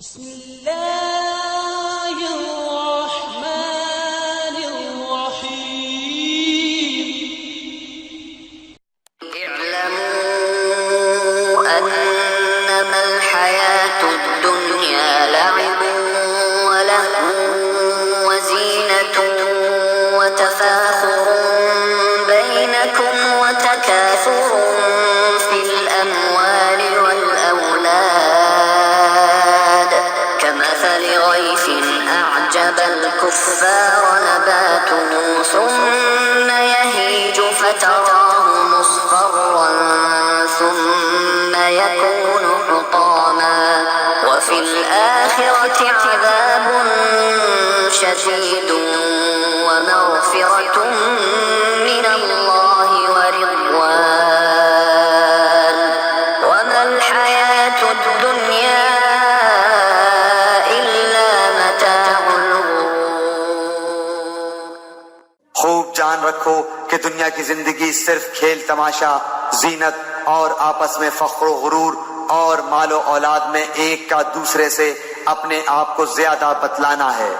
بسم الله الرحمن الرحيم اعلموا أنما الحياة الدنيا لعب ولهو وزينة وتفاخر بينكم وتكاثر في الأموال والأولاد كمثل غيث أعجب الكفار نباته ثم يهيج فتراه مصفرا ثم يكون حطاما وفي الآخرة عذاب شديد ومغفرة من الله ورضوان وما الحياة الدنيا إلا متاع الغرور. خوب جان رکھو کہ دنیا کی زندگی صرف کھیل تماشا، زینت اور آپس میں فخر و غرور اور مال و اولاد میں ایک کا دوسرے سے اپنے آپ کو زیادہ بتلانا ہے.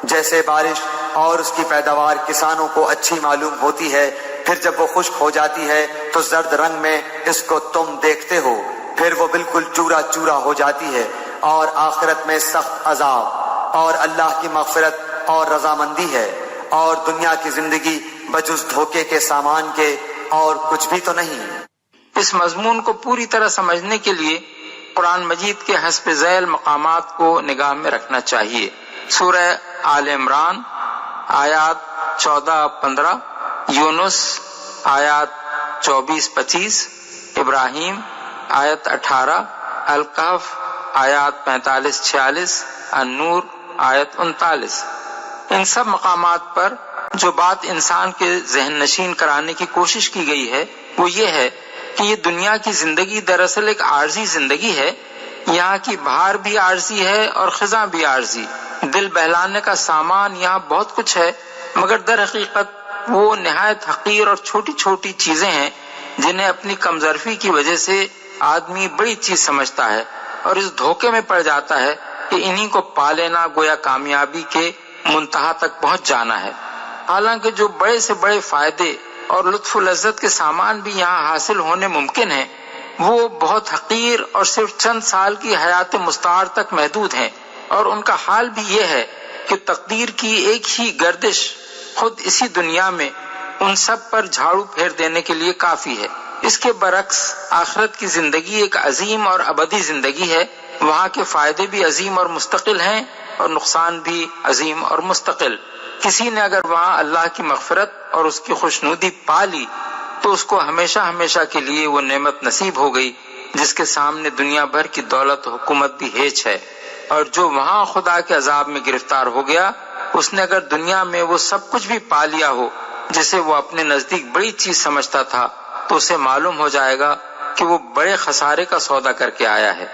جیسے بارش اور اس کی پیداوار کسانوں کو اچھی معلوم ہوتی ہے، پھر جب وہ خشک ہو جاتی ہے تو زرد رنگ میں اس کو تم دیکھتے ہو، پھر وہ بالکل چورا چورا ہو جاتی ہے، اور آخرت میں سخت عذاب اور اللہ کی مغفرت اور رضامندی ہے، اور دنیا کی زندگی بجز دھوکے کے سامان کے اور کچھ بھی تو نہیں. اس مضمون کو پوری طرح سمجھنے کے لیے قرآن مجید کے حسب ذیل مقامات کو نگاہ میں رکھنا چاہیے. سورہ آل عمران آیات 14-15، یونس آیات 24-25، ابراہیم آیت 18، الکہف آیات 45-46، النور آیت 39. ان سب مقامات پر جو بات انسان کے ذہن نشین کرانے کی کوشش کی گئی ہے وہ یہ ہے کہ یہ دنیا کی زندگی دراصل ایک عارضی زندگی ہے. یہاں کی بہار بھی عارضی ہے اور خزاں بھی عارضی. دل بہلانے کا سامان یہاں بہت کچھ ہے، مگر در حقیقت وہ نہایت حقیر اور چھوٹی چھوٹی چیزیں ہیں جنہیں اپنی کمظرفی کی وجہ سے آدمی بڑی چیز سمجھتا ہے اور اس دھوکے میں پڑ جاتا ہے کہ انہی کو پا لینا گویا کامیابی کے منتہا تک پہنچ جانا ہے. حالانکہ جو بڑے سے بڑے فائدے اور لطف و لذت کے سامان بھی یہاں حاصل ہونے ممکن ہیں وہ بہت حقیر اور صرف چند سال کی حیات مستعار تک محدود ہیں، اور ان کا حال بھی یہ ہے کہ تقدیر کی ایک ہی گردش خود اسی دنیا میں ان سب پر جھاڑو پھیر دینے کے لیے کافی ہے. اس کے برعکس آخرت کی زندگی ایک عظیم اور ابدی زندگی ہے. وہاں کے فائدے بھی عظیم اور مستقل ہیں اور نقصان بھی عظیم اور مستقل. کسی نے اگر وہاں اللہ کی مغفرت اور اس کی خوشنودی پا لی تو اس کو ہمیشہ ہمیشہ کے لیے وہ نعمت نصیب ہو گئی جس کے سامنے دنیا بھر کی دولت و حکومت بھی ہیچ ہے. اور جو وہاں خدا کے عذاب میں گرفتار ہو گیا اس نے اگر دنیا میں وہ سب کچھ بھی پا لیا ہو جسے وہ اپنے نزدیک بڑی چیز سمجھتا تھا تو اسے معلوم ہو جائے گا کہ وہ بڑے خسارے کا سودا کر کے آیا ہے.